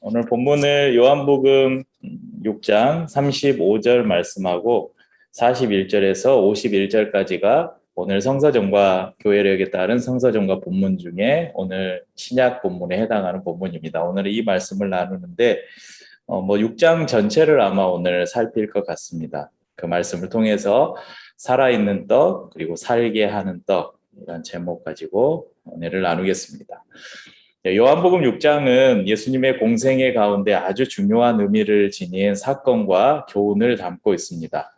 오늘 본문을 요한복음 6장 35절 말씀하고 41절에서 51절까지가 오늘 성서정과 교회력에 따른 성서정과 본문 중에 오늘 신약 본문에 해당하는 본문입니다. 오늘 이 말씀을 나누는데 6장 전체를 아마 오늘 살필 것 같습니다. 그 말씀을 통해서 살아있는 떡 그리고 살게 하는 떡 이런 제목 가지고 은혜를 나누겠습니다. 요한복음 6장은 예수님의 공생애 가운데 아주 중요한 의미를 지닌 사건과 교훈을 담고 있습니다.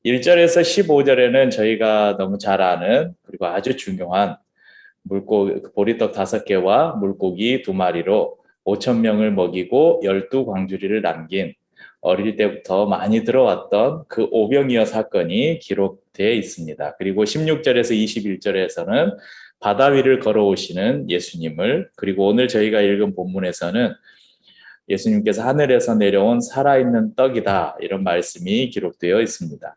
1절에서 15절에는 저희가 너무 잘 아는 그리고 아주 중요한 보리떡 5개와 물고기 2마리로 5천 명을 먹이고 12광주리를 남긴 어릴 때부터 많이 들어왔던 그 오병이어 사건이 기록되어 있습니다. 그리고 16절에서 21절에서는 바다 위를 걸어오시는 예수님을, 그리고 오늘 저희가 읽은 본문에서는 예수님께서 하늘에서 내려온 살아있는 떡이다, 이런 말씀이 기록되어 있습니다.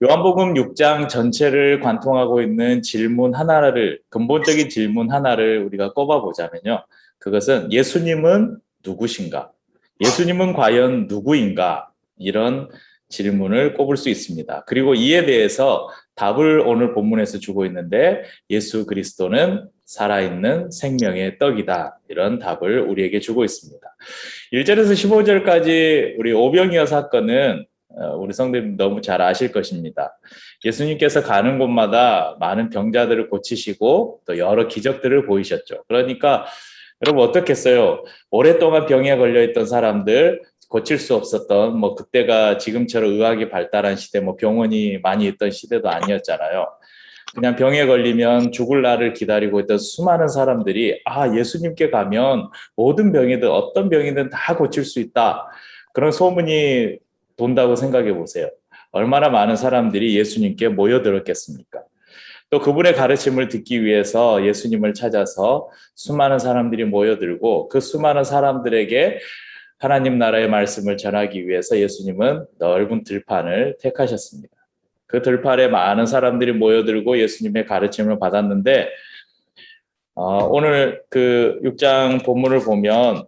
요한복음 6장 전체를 관통하고 있는 질문 하나를, 근본적인 질문 하나를 우리가 꼽아보자면요. 그것은 예수님은 누구신가? 예수님은 과연 누구인가? 이런 질문을 꼽을 수 있습니다. 그리고 이에 대해서 답을 오늘 본문에서 주고 있는데 예수 그리스도는 살아있는 생명의 떡이다. 이런 답을 우리에게 주고 있습니다. 1절에서 15절까지 우리 오병이어 사건은 우리 성도님 너무 잘 아실 것입니다. 예수님께서 가는 곳마다 많은 병자들을 고치시고 또 여러 기적들을 보이셨죠. 그러니까 여러분 어떻겠어요? 오랫동안 병에 걸려있던 사람들, 고칠 수 없었던, 그때가 지금처럼 의학이 발달한 시대, 병원이 많이 있던 시대도 아니었잖아요. 그냥 병에 걸리면 죽을 날을 기다리고 있던 수많은 사람들이 예수님께 가면 모든 병이든 어떤 병이든 다 고칠 수 있다. 그런 소문이 돈다고 생각해 보세요. 얼마나 많은 사람들이 예수님께 모여들었겠습니까? 또 그분의 가르침을 듣기 위해서 예수님을 찾아서 수많은 사람들이 모여들고 그 수많은 사람들에게 하나님 나라의 말씀을 전하기 위해서 예수님은 넓은 들판을 택하셨습니다. 그 들판에 많은 사람들이 모여들고 예수님의 가르침을 받았는데 오늘 그 6장 본문을 보면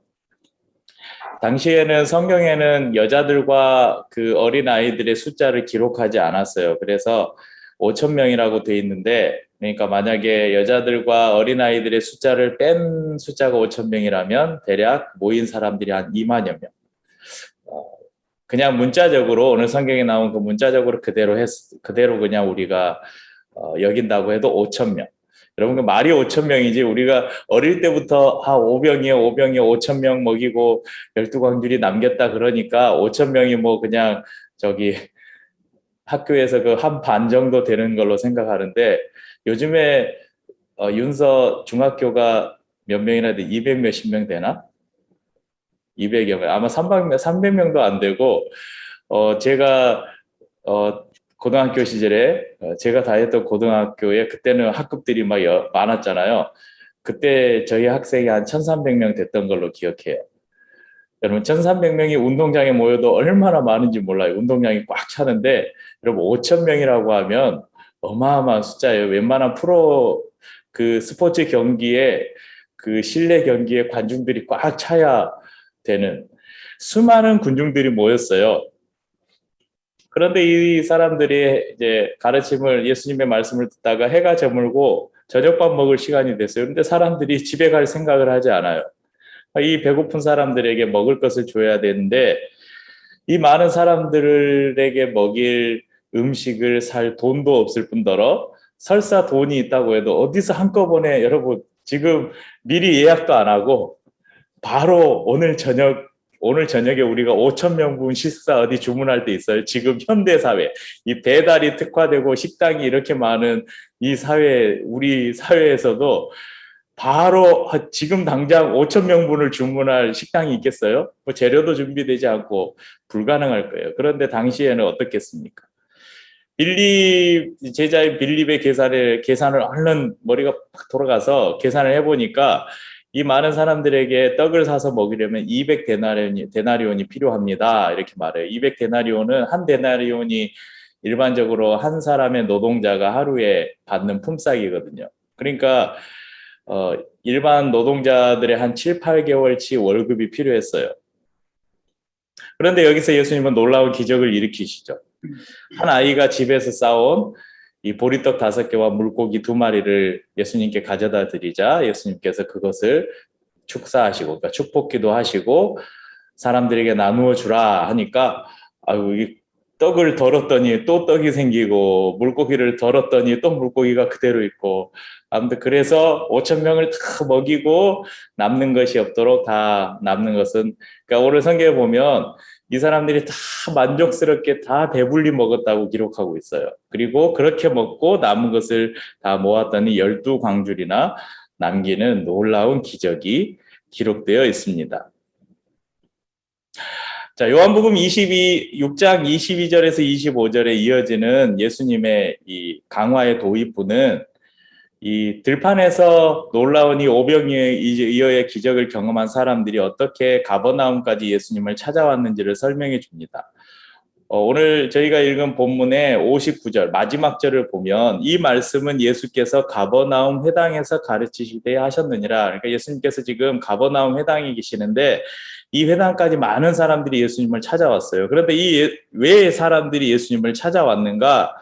당시에는 성경에는 여자들과 그 어린 아이들의 숫자를 기록하지 않았어요. 그래서 5천 명이라고 돼 있는데, 그러니까 만약에 여자들과 어린 아이들의 숫자를 뺀 숫자가 5천 명이라면 대략 모인 사람들이 한 2만여 명. 그냥 문자적으로 오늘 성경에 나온 그 문자적으로 그대로 그냥 우리가 여긴다고 해도 5천 명. 여러분 그 말이 5천 명이지 우리가 어릴 때부터 오병이어 5천 명 먹이고 12광줄이 남겼다 그러니까 5천 명이 그냥 저기 학교에서 그 한 반 정도 되는 걸로 생각하는데 요즘에 윤서 중학교가 몇 명이나 돼? 200 몇십 명 되나? 200여 명. 아마 300명도 안 되고 제가 고등학교 시절에 제가 다녔던 고등학교에 그때는 학급들이 많았잖아요. 그때 저희 학생이 한 1,300명 됐던 걸로 기억해요. 여러분 1,300명이 운동장에 모여도 얼마나 많은지 몰라요. 운동장이 꽉 차는데 여러분 5,000명이라고 하면 어마어마한 숫자예요. 웬만한 프로 그 스포츠 경기에 그 실내 경기에 관중들이 꽉 차야 되는 수많은 군중들이 모였어요. 그런데 이 사람들이 이제 가르침을 예수님의 말씀을 듣다가 해가 저물고 저녁밥 먹을 시간이 됐어요. 그런데 사람들이 집에 갈 생각을 하지 않아요. 이 배고픈 사람들에게 먹을 것을 줘야 되는데 이 많은 사람들에게 먹일 음식을 살 돈도 없을 뿐더러 설사 돈이 있다고 해도 어디서 한꺼번에 여러분 지금 미리 예약도 안 하고 바로 오늘 저녁에 우리가 5천 명분 식사 어디 주문할 때 있어요. 지금 현대 사회 이 배달이 특화되고 식당이 이렇게 많은 이 사회 우리 사회에서도 바로 지금 당장 5천 명분을 주문할 식당이 있겠어요? 재료도 준비되지 않고 불가능할 거예요. 그런데 당시에는 어떻겠습니까? 제자인 빌립의 계산을 얼른 머리가 팍 돌아가서 계산을 해보니까 이 많은 사람들에게 떡을 사서 먹이려면 200 데나리온이 필요합니다. 이렇게 말해요. 200 데나리온은 한 데나리온이 일반적으로 한 사람의 노동자가 하루에 받는 품삯이거든요. 그러니까 일반 노동자들의 한 7, 8개월치 월급이 필요했어요. 그런데 여기서 예수님은 놀라운 기적을 일으키시죠. 한 아이가 집에서 싸온 이 보리떡 5개와 물고기 2마리를 예수님께 가져다 드리자 예수님께서 그것을 축사하시고, 그러니까 축복기도 하시고 사람들에게 나누어 주라 하니까 아유, 이 떡을 덜었더니 또 떡이 생기고 물고기를 덜었더니 또 물고기가 그대로 있고, 아무튼 그래서 5천 명을 다 먹이고 남는 것이 없도록 다 남는 것은, 그러니까 오늘 성경에 보면 이 사람들이 다 만족스럽게 다 배불리 먹었다고 기록하고 있어요. 그리고 그렇게 먹고 남은 것을 다 모았더니 12광줄이나 남기는 놀라운 기적이 기록되어 있습니다. 자, 요한복음 6장 22절에서 25절에 이어지는 예수님의 이 강화의 도입부는 이 들판에서 놀라운 이 오병이어의 기적을 경험한 사람들이 어떻게 가버나움까지 예수님을 찾아왔는지를 설명해 줍니다. 오늘 저희가 읽은 본문의 59절 마지막 절을 보면 이 말씀은 예수께서 가버나움 회당에서 가르치시되 하셨느니라. 그러니까 예수님께서 지금 가버나움 회당에 계시는데 이 회당까지 많은 사람들이 예수님을 찾아왔어요. 그런데 왜 사람들이 예수님을 찾아왔는가?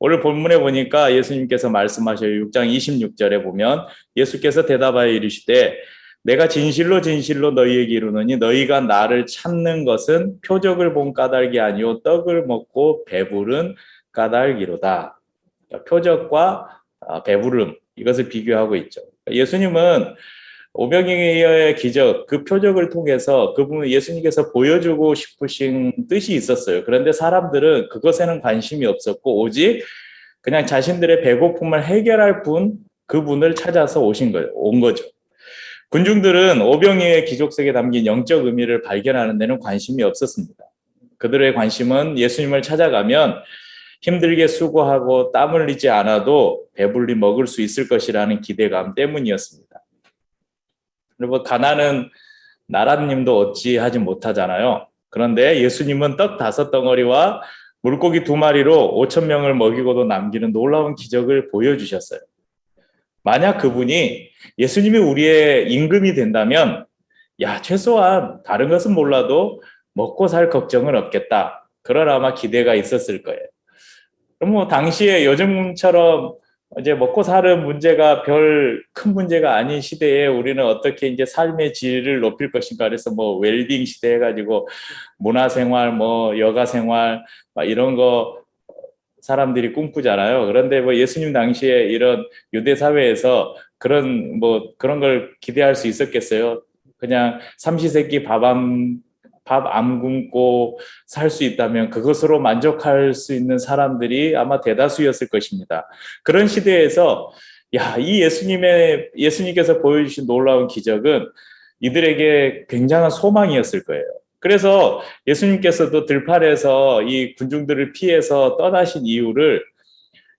오늘 본문에 보니까 예수님께서 말씀하셔요. 6장 26절에 보면 예수께서 대답하여 이르시되 내가 진실로 진실로 너희에게 이르노니 너희가 나를 찾는 것은 표적을 본 까닭이 아니요 떡을 먹고 배부른 까닭이로다. 그러니까 표적과 배부름, 이것을 비교하고 있죠. 예수님은 오병이어의 기적, 그 표적을 통해서 그분 예수님께서 보여주고 싶으신 뜻이 있었어요. 그런데 사람들은 그것에는 관심이 없었고 오직 그냥 자신들의 배고픔을 해결할 그분을 찾아서 온 거죠. 군중들은 오병이어의 기적 속에 담긴 영적 의미를 발견하는 데는 관심이 없었습니다. 그들의 관심은 예수님을 찾아가면 힘들게 수고하고 땀 흘리지 않아도 배불리 먹을 수 있을 것이라는 기대감 때문이었습니다. 여러분, 가난은 나라님도 어찌하지 못하잖아요. 그런데 예수님은 떡 5덩어리와 물고기 2마리로 5천 명을 먹이고도 남기는 놀라운 기적을 보여주셨어요. 만약 그분이 예수님이 우리의 임금이 된다면 최소한 다른 것은 몰라도 먹고 살 걱정은 없겠다. 그런 아마 기대가 있었을 거예요. 그럼 당시에 요즘처럼 이제 먹고 사는 문제가 별 큰 문제가 아닌 시대에 우리는 어떻게 이제 삶의 질을 높일 것인가, 그래서 웰빙 시대 해가지고 문화생활, 여가생활 이런 거 사람들이 꿈꾸잖아요. 그런데 예수님 당시에 이런 유대 사회에서 그런 걸 기대할 수 있었겠어요? 그냥 삼시세끼 밥 안 굶고 살 수 있다면 그것으로 만족할 수 있는 사람들이 아마 대다수였을 것입니다. 그런 시대에서 이 예수님께서 보여주신 놀라운 기적은 이들에게 굉장한 소망이었을 거예요. 그래서 예수님께서도 들판에서 이 군중들을 피해서 떠나신 이유를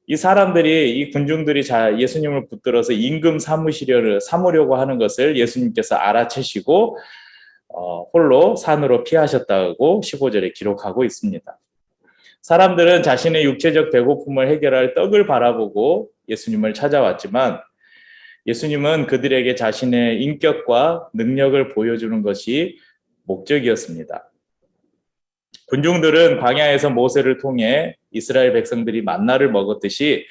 이 군중들이 예수님을 붙들어서 임금 삼으려고 하는 것을 예수님께서 알아채시고 홀로 산으로 피하셨다고 15절에 기록하고 있습니다. 사람들은 자신의 육체적 배고픔을 해결할 떡을 바라보고 예수님을 찾아왔지만 예수님은 그들에게 자신의 인격과 능력을 보여주는 것이 목적이었습니다. 군중들은 광야에서 모세를 통해 이스라엘 백성들이 만나를 먹었듯이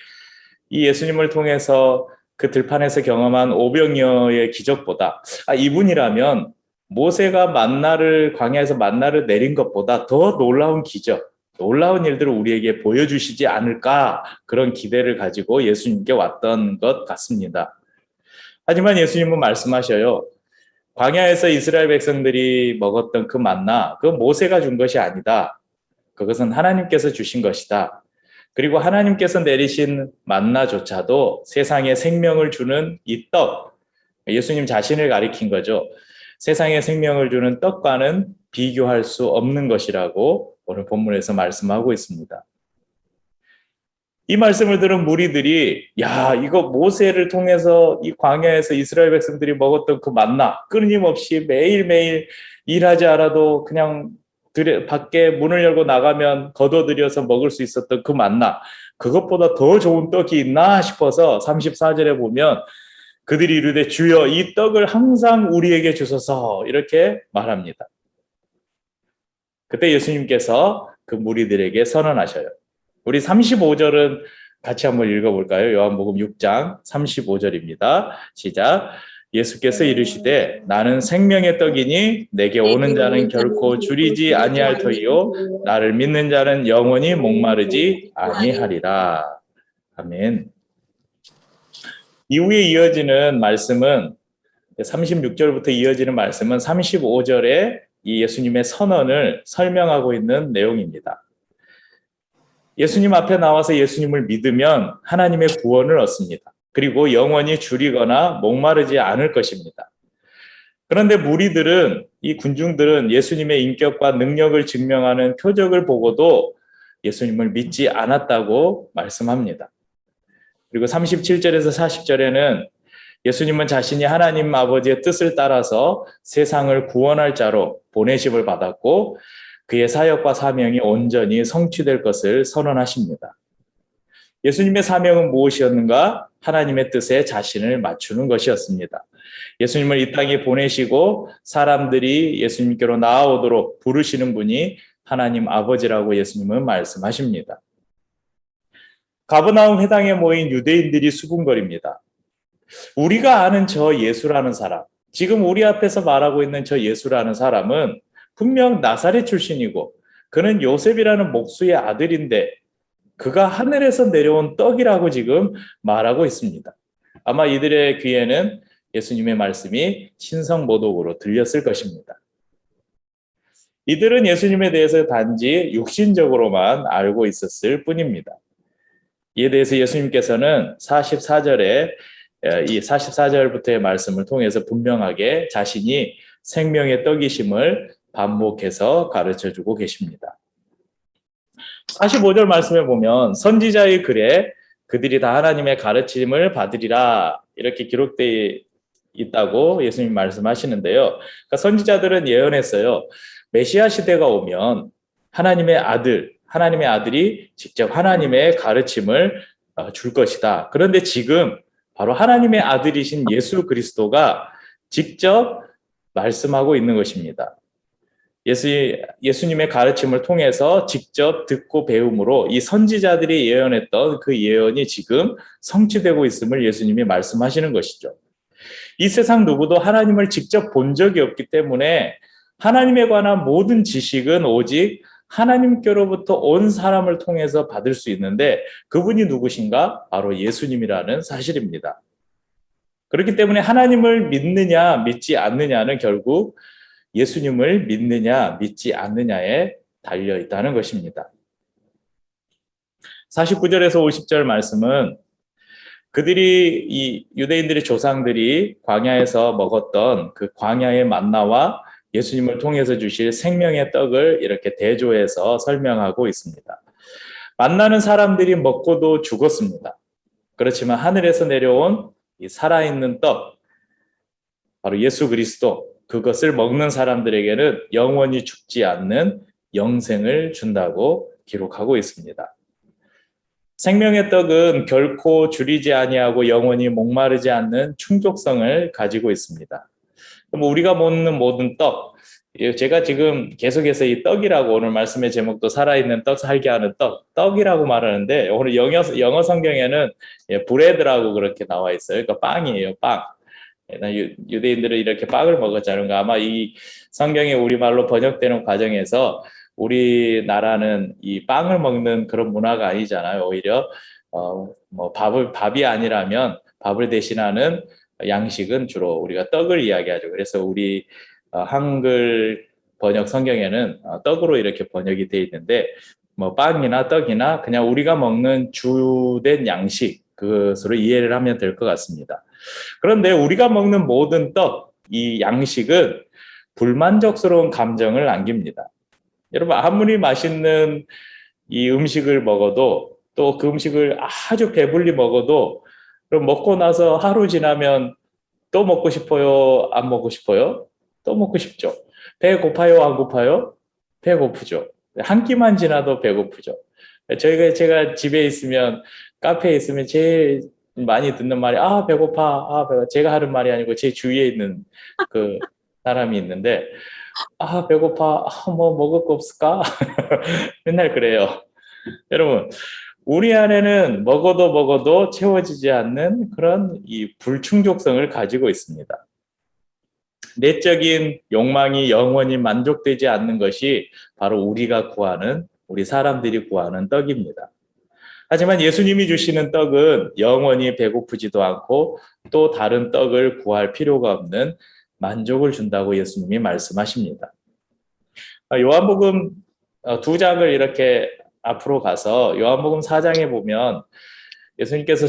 이 예수님을 통해서 그 들판에서 경험한 오병이어의 기적보다 이분이라면 모세가 광야에서 만나를 내린 것보다 더 놀라운 기적, 놀라운 일들을 우리에게 보여주시지 않을까, 그런 기대를 가지고 예수님께 왔던 것 같습니다. 하지만 예수님은 말씀하셔요. 광야에서 이스라엘 백성들이 먹었던 그 만나, 그건 모세가 준 것이 아니다. 그것은 하나님께서 주신 것이다. 그리고 하나님께서 내리신 만나조차도 세상에 생명을 주는 이 떡, 예수님 자신을 가리킨 거죠. 세상에 생명을 주는 떡과는 비교할 수 없는 것이라고 오늘 본문에서 말씀하고 있습니다. 이 말씀을 들은 무리들이 이거 모세를 통해서 이 광야에서 이스라엘 백성들이 먹었던 그 만나, 끊임없이 매일매일 일하지 않아도 그냥 밖에 문을 열고 나가면 거둬들여서 먹을 수 있었던 그 만나, 그것보다 더 좋은 떡이 있나 싶어서 34절에 보면 그들이 이르되 주여 이 떡을 항상 우리에게 주소서 이렇게 말합니다. 그때 예수님께서 그 무리들에게 선언하셔요. 우리 35절은 같이 한번 읽어볼까요? 요한복음 6장 35절입니다. 시작. 예수께서 이르시되 나는 생명의 떡이니 내게 오는 자는 결코 줄이지 아니할 터이요 나를 믿는 자는 영원히 목마르지 아니하리라. 아멘. 이후에 이어지는 말씀은 36절부터 이어지는 말씀은 35절에 이 예수님의 선언을 설명하고 있는 내용입니다. 예수님 앞에 나와서 예수님을 믿으면 하나님의 구원을 얻습니다. 그리고 영원히 줄이거나 목마르지 않을 것입니다. 그런데 무리들은, 이 군중들은 예수님의 인격과 능력을 증명하는 표적을 보고도 예수님을 믿지 않았다고 말씀합니다. 그리고 37절에서 40절에는 예수님은 자신이 하나님 아버지의 뜻을 따라서 세상을 구원할 자로 보내심을 받았고 그의 사역과 사명이 온전히 성취될 것을 선언하십니다. 예수님의 사명은 무엇이었는가? 하나님의 뜻에 자신을 맞추는 것이었습니다. 예수님을 이 땅에 보내시고 사람들이 예수님께로 나아오도록 부르시는 분이 하나님 아버지라고 예수님은 말씀하십니다. 가버나움 회당에 모인 유대인들이 수군거립니다. 우리가 아는 저 예수라는 사람, 지금 우리 앞에서 말하고 있는 저 예수라는 사람은 분명 나사렛 출신이고 그는 요셉이라는 목수의 아들인데 그가 하늘에서 내려온 떡이라고 지금 말하고 있습니다. 아마 이들의 귀에는 예수님의 말씀이 신성모독으로 들렸을 것입니다. 이들은 예수님에 대해서 단지 육신적으로만 알고 있었을 뿐입니다. 이에 대해서 예수님께서는 44절에 이 44절부터의 말씀을 통해서 분명하게 자신이 생명의 떡이심을 반복해서 가르쳐주고 계십니다. 45절 말씀에 보면 선지자의 글에 그들이 다 하나님의 가르침을 받으리라 이렇게 기록되어 있다고 예수님 말씀하시는데요. 그러니까 선지자들은 예언했어요. 메시아 시대가 오면 하나님의 아들이 직접 하나님의 가르침을 줄 것이다. 그런데 지금 바로 하나님의 아들이신 예수 그리스도가 직접 말씀하고 있는 것입니다. 예수님의 가르침을 통해서 직접 듣고 배움으로 이 선지자들이 예언했던 그 예언이 지금 성취되고 있음을 예수님이 말씀하시는 것이죠. 이 세상 누구도 하나님을 직접 본 적이 없기 때문에 하나님에 관한 모든 지식은 오직 하나님께로부터 온 사람을 통해서 받을 수 있는데 그분이 누구신가? 바로 예수님이라는 사실입니다. 그렇기 때문에 하나님을 믿느냐 믿지 않느냐는 결국 예수님을 믿느냐 믿지 않느냐에 달려 있다는 것입니다. 49절에서 50절 말씀은 이 유대인들의 조상들이 광야에서 먹었던 그 광야의 만나와 예수님을 통해서 주실 생명의 떡을 이렇게 대조해서 설명하고 있습니다. 만나는 사람들이 먹고도 죽었습니다. 그렇지만 하늘에서 내려온 이 살아있는 떡, 바로 예수 그리스도, 그것을 먹는 사람들에게는 영원히 죽지 않는 영생을 준다고 기록하고 있습니다. 생명의 떡은 결코 줄이지 아니하고 영원히 목마르지 않는 충족성을 가지고 있습니다. 우리가 먹는 모든 떡, 제가 지금 계속해서 이 떡이라고 오늘 말씀의 제목도 살아있는 떡, 살게 하는 떡이라고 말하는데 오늘 영어 성경에는 브레드라고 그렇게 나와 있어요. 그러니까 빵이에요, 빵. 유대인들은 이렇게 빵을 먹었잖아요. 아마 이 성경이 우리말로 번역되는 과정에서 우리나라는 이 빵을 먹는 그런 문화가 아니잖아요. 오히려 밥이 아니라면 밥을 대신하는 양식은 주로 우리가 떡을 이야기하죠. 그래서 우리 한글 번역 성경에는 떡으로 이렇게 번역이 되어 있는데 빵이나 떡이나 그냥 우리가 먹는 주된 양식 그것으로 이해를 하면 될 것 같습니다. 그런데 우리가 먹는 모든 떡, 이 양식은 불만족스러운 감정을 남깁니다. 여러분 아무리 맛있는 이 음식을 먹어도 또 그 음식을 아주 배불리 먹어도 그럼 먹고 나서 하루 지나면 또 먹고 싶어요? 안 먹고 싶어요? 또 먹고 싶죠. 배 고파요? 안 고파요? 배 고프죠. 한 끼만 지나도 배고프죠. 제가 집에 있으면 카페에 있으면 제일 많이 듣는 말이 배고파, 배고파. 제가 하는 말이 아니고 제 주위에 있는 그 사람이 있는데 배고파, 뭐 먹을 거 없을까? 맨날 그래요. 여러분, 우리 안에는 먹어도 채워지지 않는 그런 이 불충족성을 가지고 있습니다. 내적인 욕망이 영원히 만족되지 않는 것이 바로 우리 사람들이 구하는 떡입니다. 하지만 예수님이 주시는 떡은 영원히 배고프지도 않고 또 다른 떡을 구할 필요가 없는 만족을 준다고 예수님이 말씀하십니다. 요한복음 2장을 이렇게 앞으로 가서 요한복음 4장에 보면 예수님께서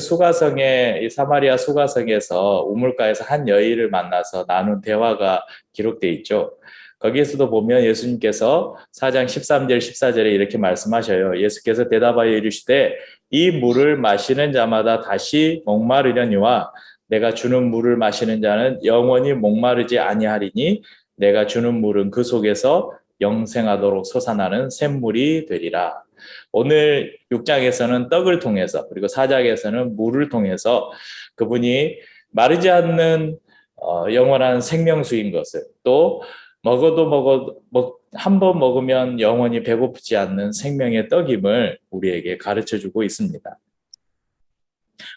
사마리아 수가성에서 우물가에서 한 여인을 만나서 나눈 대화가 기록되어 있죠. 거기에서도 보면 예수님께서 4장 13절 14절에 이렇게 말씀하셔요. 예수께서 대답하여 이르시되 이 물을 마시는 자마다 다시 목마르려니와 내가 주는 물을 마시는 자는 영원히 목마르지 아니하리니 내가 주는 물은 그 속에서 영생하도록 솟아나는 샘물이 되리라. 오늘 6장에서는 떡을 통해서 그리고 4장에서는 물을 통해서 그분이 마르지 않는 영원한 생명수인 것을 또 한 번 먹으면 영원히 배고프지 않는 생명의 떡임을 우리에게 가르쳐주고 있습니다.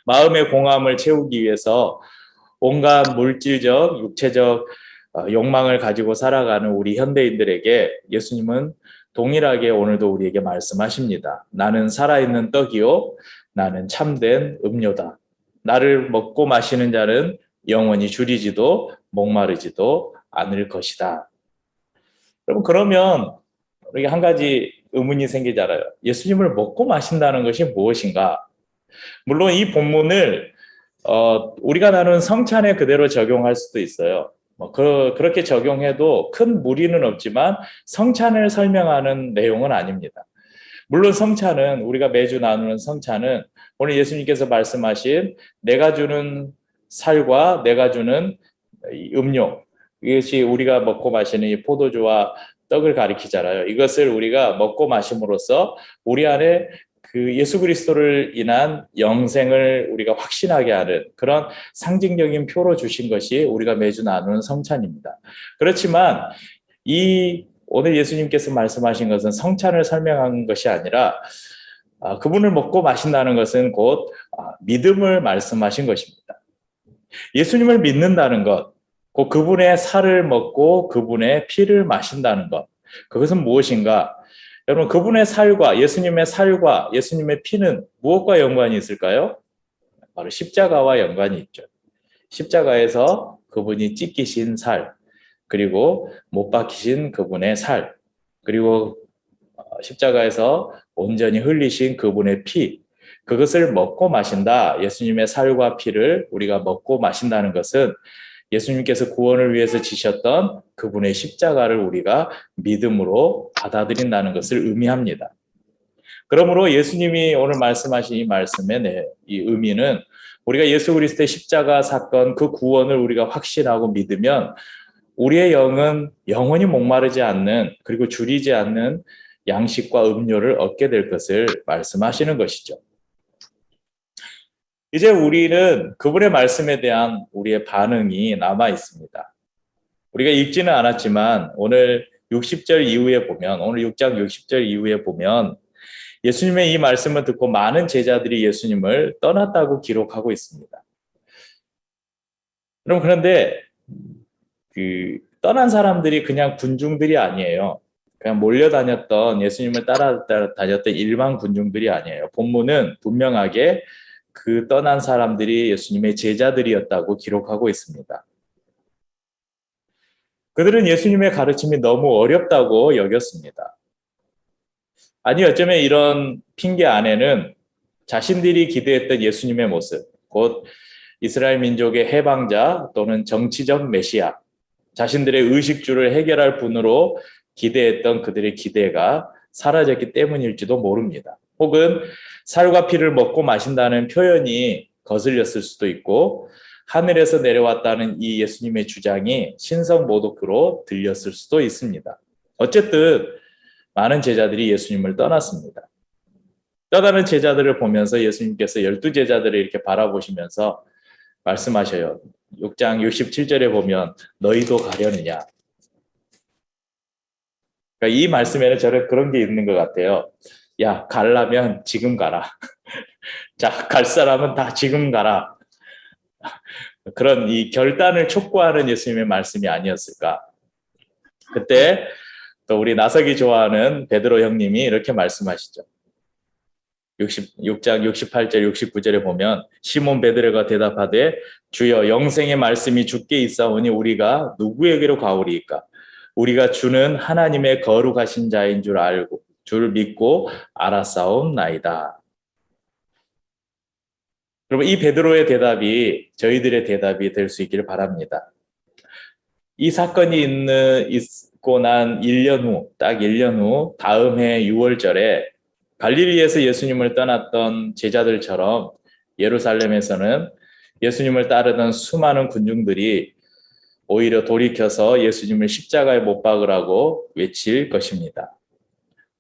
마음의 공함을 채우기 위해서 온갖 물질적, 육체적 욕망을 가지고 살아가는 우리 현대인들에게 예수님은 동일하게 오늘도 우리에게 말씀하십니다. 나는 살아있는 떡이요 나는 참된 음료다. 나를 먹고 마시는 자는 영원히 줄이지도 목마르지도 않을 것이다. 여러분, 그러면 우리가 한 가지 의문이 생기잖아요. 예수님을 먹고 마신다는 것이 무엇인가? 물론 이 본문을 우리가 나눈 성찬에 그대로 적용할 수도 있어요. 그렇게 적용해도 큰 무리는 없지만 성찬을 설명하는 내용은 아닙니다. 물론 성찬은 우리가 매주 나누는 성찬은 오늘 예수님께서 말씀하신 내가 주는 살과 내가 주는 음료, 이것이 우리가 먹고 마시는 이 포도주와 떡을 가리키잖아요. 이것을 우리가 먹고 마심으로써 우리 안에 그 예수 그리스도를 인한 영생을 우리가 확신하게 하는 그런 상징적인 표로 주신 것이 우리가 매주 나누는 성찬입니다. 그렇지만 오늘 예수님께서 말씀하신 것은 성찬을 설명한 것이 아니라 그분을 먹고 마신다는 것은 곧 믿음을 말씀하신 것입니다. 예수님을 믿는다는 것, 곧 그분의 살을 먹고 그분의 피를 마신다는 것, 그것은 무엇인가? 여러분, 그분의 살과 예수님의 피는 무엇과 연관이 있을까요? 바로 십자가와 연관이 있죠. 십자가에서 그분이 찢기신 살, 그리고 못 박히신 그분의 살, 그리고 십자가에서 온전히 흘리신 그분의 피, 그것을 먹고 마신다. 예수님의 살과 피를 우리가 먹고 마신다는 것은 예수님께서 구원을 위해서 지셨던 그분의 십자가를 우리가 믿음으로 받아들인다는 것을 의미합니다. 그러므로 예수님이 오늘 말씀하신 이 말씀의 이 의미는 우리가 예수 그리스도의 십자가 사건 그 구원을 우리가 확신하고 믿으면 우리의 영은 영원히 목마르지 않는 그리고 줄이지 않는 양식과 음료를 얻게 될 것을 말씀하시는 것이죠. 이제 우리는 그분의 말씀에 대한 우리의 반응이 남아 있습니다. 우리가 읽지는 않았지만 오늘 60절 이후에 보면 오늘 6장 60절 이후에 보면 예수님의 이 말씀을 듣고 많은 제자들이 예수님을 떠났다고 기록하고 있습니다. 여러분, 그런데 떠난 사람들이 그냥 군중들이 아니에요. 그냥 몰려다녔던 예수님을 따라다녔던 일반 군중들이 아니에요. 본문은 분명하게 그 떠난 사람들이 예수님의 제자들이었다고 기록하고 있습니다. 그들은 예수님의 가르침이 너무 어렵다고 여겼습니다. 아니, 어쩌면 이런 핑계 안에는 자신들이 기대했던 예수님의 모습, 곧 이스라엘 민족의 해방자 또는 정치적 메시아, 자신들의 의식주를 해결할 분으로 기대했던 그들의 기대가 사라졌기 때문일지도 모릅니다. 혹은 살과 피를 먹고 마신다는 표현이 거슬렸을 수도 있고 하늘에서 내려왔다는 이 예수님의 주장이 신성모독으로 들렸을 수도 있습니다. 어쨌든 많은 제자들이 예수님을 떠났습니다. 떠나는 제자들을 보면서 예수님께서 12제자들을 이렇게 바라보시면서 말씀하셔요. 6장 67절에 보면 너희도 가려느냐. 그러니까 이 말씀에는 저는 그런 게 있는 것 같아요. 야, 가려면 지금 가라. 자, 갈 사람은 다 지금 가라. 그런 이 결단을 촉구하는 예수님의 말씀이 아니었을까. 그때 또 우리 나석이 좋아하는 베드로 형님이 이렇게 말씀하시죠. 6장 68절 69절에 보면 시몬 베드로가 대답하되 주여 영생의 말씀이 주께 있사오니 우리가 누구에게로 가오리이까. 우리가 주는 하나님의 거룩하신 자인 줄 알고 줄 믿고 알았사옵나이다. 여러분, 이 베드로의 대답이 저희들의 대답이 될 수 있기를 바랍니다. 이 사건이 있고 난 1년 후, 딱 1년 후 다음 해 6월절에 갈릴리에서 예수님을 떠났던 제자들처럼 예루살렘에서는 예수님을 따르던 수많은 군중들이 오히려 돌이켜서 예수님을 십자가에 못 박으라고 외칠 것입니다.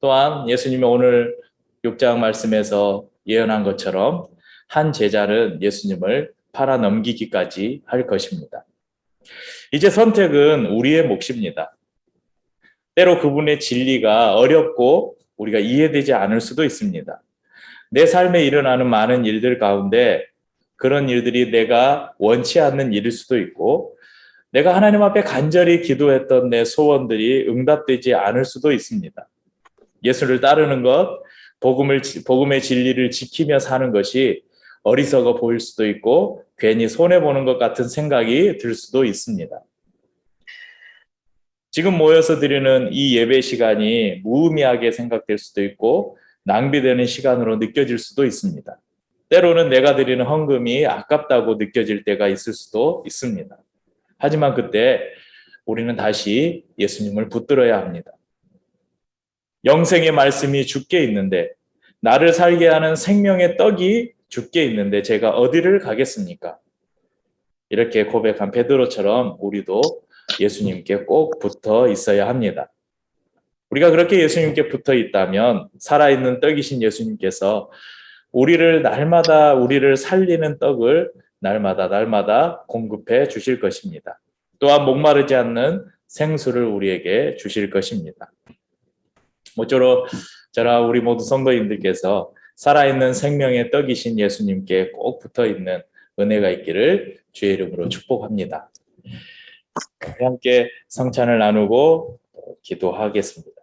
또한 예수님이 오늘 6장 말씀에서 예언한 것처럼 한 제자는 예수님을 팔아 넘기기까지 할 것입니다. 이제 선택은 우리의 몫입니다. 때로 그분의 진리가 어렵고 우리가 이해되지 않을 수도 있습니다. 내 삶에 일어나는 많은 일들 가운데 그런 일들이 내가 원치 않는 일일 수도 있고 내가 하나님 앞에 간절히 기도했던 내 소원들이 응답되지 않을 수도 있습니다. 예수를 따르는 것, 복음의 진리를 지키며 사는 것이 어리석어 보일 수도 있고 괜히 손해보는 것 같은 생각이 들 수도 있습니다. 지금 모여서 드리는 이 예배 시간이 무의미하게 생각될 수도 있고 낭비되는 시간으로 느껴질 수도 있습니다. 때로는 내가 드리는 헌금이 아깝다고 느껴질 때가 있을 수도 있습니다. 하지만 그때 우리는 다시 예수님을 붙들어야 합니다. 영생의 말씀이 주께 있는데 나를 살게 하는 생명의 떡이 주께 있는데 제가 어디를 가겠습니까? 이렇게 고백한 베드로처럼 우리도 예수님께 꼭 붙어 있어야 합니다. 우리가 그렇게 예수님께 붙어 있다면 살아있는 떡이신 예수님께서 날마다 우리를 살리는 떡을 날마다 공급해 주실 것입니다. 또한 목마르지 않는 생수를 우리에게 주실 것입니다. 모쪼록 저와 우리 모두 성도님들께서 살아있는 생명의 떡이신 예수님께 꼭 붙어 있는 은혜가 있기를 주의 이름으로 축복합니다. 함께 성찬을 나누고 기도하겠습니다.